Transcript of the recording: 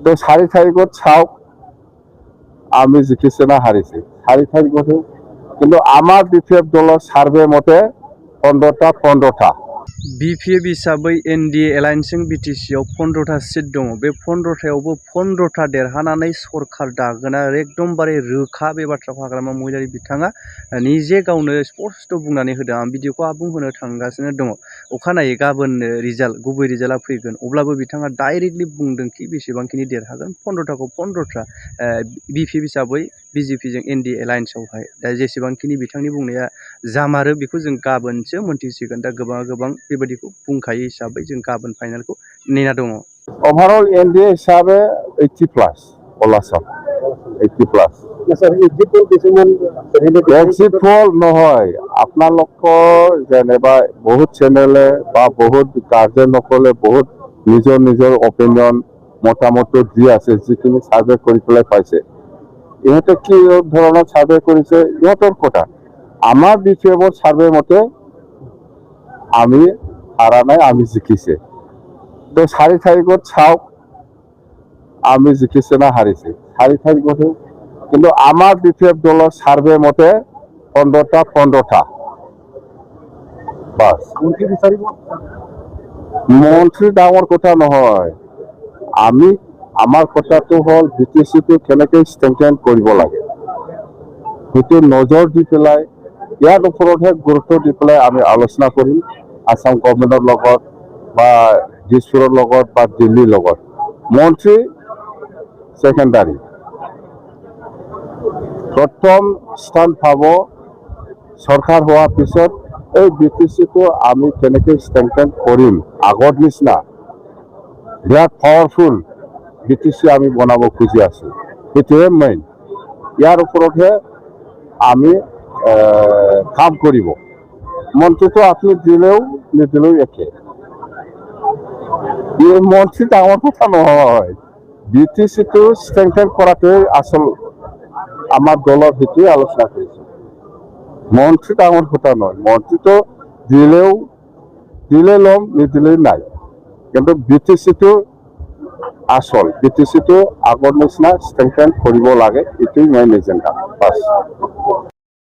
তো 4 তারিখত চাওক আমি জিকিছে না হারিছে 4 তারিখত কিন্তু আমার বিপিএফ দলের সার্ভে মতে 15টা बिपिएफ हिसाबै एनडिए एलायन्सजों बिटिसिआव 15टा सिट दङ। बे 15टायावबो 15टा देरहानानै सरखार दागोना एकदमबारे रोखा बे बाथ्राखौ हाग्रामा महिलारि बिथाङा निजे गावनो स्पष्ट बुंनानै होदों। आं भिडिअखौ आबुं होनो थांगासिनो दङ। अखानायै गाबोन गुबै रिजाल्टआ फैगोन, अब्लाबो बिथाङा डाइरेक्टलि बुंदों कि बेसेबांखिनि देरहागोन 15टाखौ 15टा बिपिएफ हिसाबै बिजेपिजों एनडिए एलायन्सआवहाय। दा जेसेबांखिनि बिथांनि बुंनाया जामारो बेखौ जों गाबोनसो मोनथिसिगोन। दा गोबां बेबायदिखौ बुंखायो हिसाबै जों गाबोन फाइनालखौ नेना दङ। ओभारअल एनडिए हिसाबै 80+ अल आसाम 80+। एग्जिट पोल নহয় আপোনালোকৰ যেনেবা বহুত চেনেলে বা বহুত গাৰ্জেনসকলে বহুত নিজৰ অপিনিয়ন মতামত দি আছে, যিখিনি সাৰ্ভে কৰি পেলাই পাইছে। ইহঁতে কি ধৰণৰ সাৰ্ভে কৰিছে ইহঁতৰ কথা। আমাৰ বিপিএফৰ সার্ভে মতে আমি হারা নাই, আমি জিকিছে। তো 4 তারিখত চাওক আমি জিকিছে না হারিছে 4 তারিখত কিন্তু আমার বিপিএফ দলের সার্ভে মতে 15টা বাস। মন্ত্রী ডাঙর কথা নহয়, আমি আমার কথাটো হল বিটিসিটো কেনেকৈ স্ট্রেংথেন কৰিব লাগে সেইটো নজৰ দি পেলাই ইয়াৰ ওপৰতহে গুৰুত্ব দি পেলাই আমি আলোচনা কৰিম আসাম গভৰ্ণমেণ্টৰ লগত বা দিছপুৰৰ লগত বা দিল্লীৰ লগত। মন্ত্ৰী সেকেন্ডাৰি, প্ৰথম স্থান পাব সৰকাৰ হওয়াৰ পিছত এই বিটিসিটো আমি কেনেকৈ স্ট্ৰেংথেন কৰিম আগৰ নিচিনা বিৰাট পাওয়াৰফুল বিটিসি আমি বনাব খুঁজি আছো, সেইটোৱে মেইন। ইয়াৰ ওপৰতহে আমি কাম কৰিব। মন্ত্রীটো আপনি দিলেও নিদিলেও একে। মন্ত্রী ডাঙর কথা নহয়, বিটিসিটো স্ট্রেংথেন করাটোই আসল আমার দলের ভিতরে আলোচনা করেছে। মন্ত্রী ডাঙর কথা নয়, মন্ত্রী তো দিলে লম নিদিলে নাই, কিন্তু বিটিসিটো আসল। বিটিসিটো আগৰ নিচিনা স্ট্ৰেংথেন কৰিব লাগে, এটাই মেইন এজেন্ডা বাস।